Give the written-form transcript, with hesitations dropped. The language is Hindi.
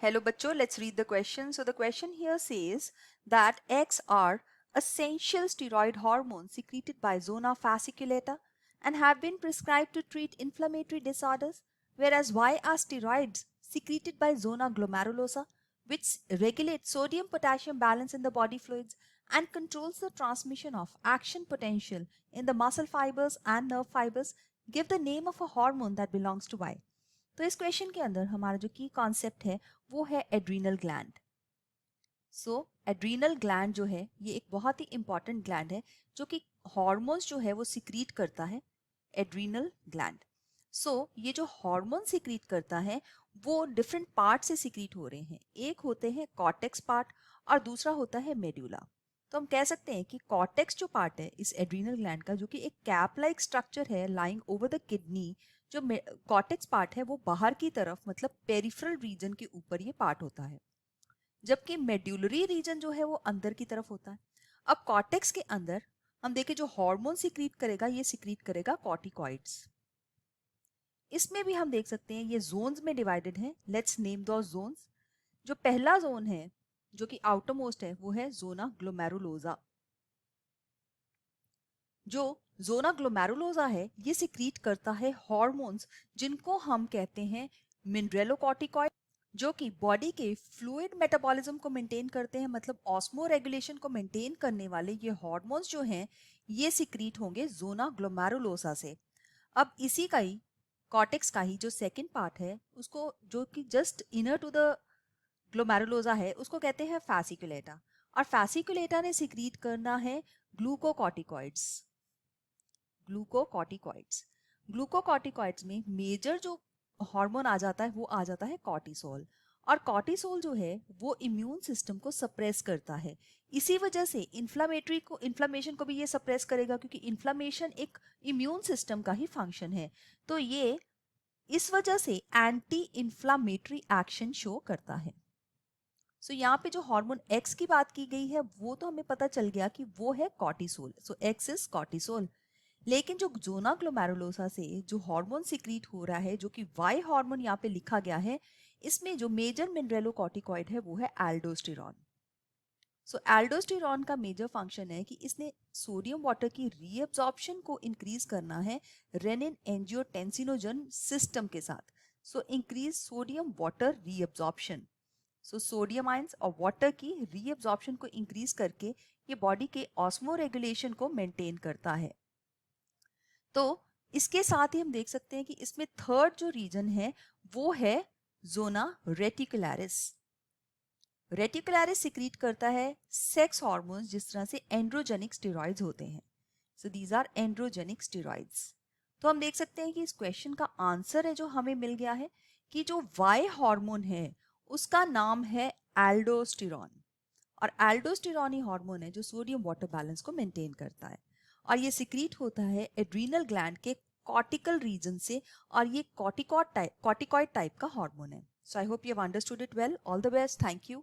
Hello bachcho, let's read the question. So the question here says that X are essential steroid hormones secreted by zona fasciculata and have been prescribed to treat inflammatory disorders, whereas Y are steroids secreted by zona glomerulosa, which regulates sodium-potassium balance in the body fluids and controls the transmission of action potential in the muscle fibers and nerve fibers. Give the name of a hormone that belongs to Y. तो इस क्वेश्चन के अंदर हमारा जो की कॉन्सेप्ट है वो है एड्रीनल ग्लैंड। सो एड्रीनल ग्लैंड जो है ये एक बहुत ही इंपॉर्टेंट ग्लैंड है जो कि हॉर्मोन्स जो है वो सिक्रीट करता है। एड्रीनल ग्लैंड ये जो हार्मोन सिक्रीट करता है वो डिफरेंट पार्ट से सिक्रीट हो रहे हैं। एक होते हैं कॉर्टेक्स पार्ट और दूसरा होता है मेड्यूला। तो हम कह सकते हैं कि कॉर्टेक्स जो पार्ट है इस एड्रीनल ग्लैंड का, जो कि एक कैप लाइक स्ट्रक्चर है लाइंग ओवर द किडनी, जो कॉर्टेक्स पार्ट है वो बाहर की तरफ मतलब पेरिफेरल रीजन के ऊपर ये पार्ट होता है, जबकि मेड्यूलरी रीजन जो है वो अंदर की तरफ होता है। अब कॉर्टेक्स के अंदर हम देखें जो हार्मोन सिक्रीट करेगा ये सिक्रीट करेगा कॉर्टिकॉइड्स। इसमें भी हम देख सकते हैं ये जोन्स में डिवाइडेड है। लेट्स नेम दो जोन्स। जो पहला जोन है जो कि आउटर मोस्ट है वो है जोना ग्लोमेरुलोसा। जो जोना ग्लोमेरुलोसा है ये सिक्रीट करता है हार्मोन्स जिनको हम कहते हैं मिनरेलोकॉर्टिकॉइड, जो कि बॉडी के फ्लूइड मेटाबॉलिज्म को मेंटेन करते हैं, मतलब ऑस्मो रेगुलेशन को मेंटेन करने वाले ये हार्मोन्स जो हैं ये सिक्रीट होंगे जोना ग्लोमेरुलोसा से। अब इसी का ही कॉर्टेक्स का ही जो सेकंड पार्ट है उसको, जो कि just inner to the glomerulosa है, उसको कहते हैं फैसिकुलेटा। और फैसिकुलेटा ने सिक्रीट करना है ग्लूकोकॉर्टिकॉइड्स। ग्लूकोकॉर्टिकॉइड्स ग्लूकोकॉर्टिकॉइड्स में मेजर जो हार्मोन आ जाता है वो आ जाता है कॉर्टिसोल। और कॉर्टिसोल जो है वो इम्यून सिस्टम को सप्रेस करता है। इसी वजह से इन्फ्लामेशन को भी ये सप्रेस करेगा, क्योंकि इन्फ्लामेशन एक इम्यून सिस्टम का ही फंक्शन है। तो ये इस वजह से एंटी इन्फ्लामेटरी एक्शन शो करता है। यहाँ पे जो हार्मोन एक्स की बात की गई है वो तो हमें पता चल गया कि वो है कॉर्टिसोल। X is cortisol. लेकिन जो जोना ग्लोमेरुलोसा से जो हार्मोन सिक्रीट हो रहा है, जो कि वाई हार्मोन यहाँ पे लिखा गया है, इसमें जो मेजर मिनरेलोकॉर्टिकॉइड है वो है एल्डोस्टेरॉन। एल्डोस्टेरॉन का मेजर फंक्शन है कि इसने सोडियम वाटर की रीअब्जॉर्प्शन को इंक्रीज करना है रेनिन एंजियोटेंसिनोजन सिस्टम के साथ। Increase sodium water reabsorption. Sodium ions और वाटर की रीअब्जॉर्प्शन को इंक्रीज करके ये बॉडी के ऑस्मो रेगुलेशन को मेंटेन करता है। तो इसके साथ ही हम देख सकते हैं कि इसमें थर्ड जो रीजन है वो है जोना रेटिकुलरिस। रेटिकुलरिस सिक्रीट करता है सेक्स हार्मोन्स, जिस तरह से एंड्रोजेनिक स्टेरॉइड्स होते हैं। These are androgenic steroids. तो हम देख सकते हैं कि इस क्वेश्चन का आंसर है जो हमें मिल गया है कि जो वाई हार्मोन है उसका नाम है एल्डोस्टेरॉन। और एल्डोस्टेरॉन ही हार्मोन है जो सोडियम वाटर बैलेंस को मेंटेन करता है। और ये सिक्रीट होता है एड्रीनल ग्लैंड के कॉर्टिकल रीजन से, और ये कॉर्टिकॉइड टाइप का हार्मोन है। So I hope you have understood it well. All the best. Thank you.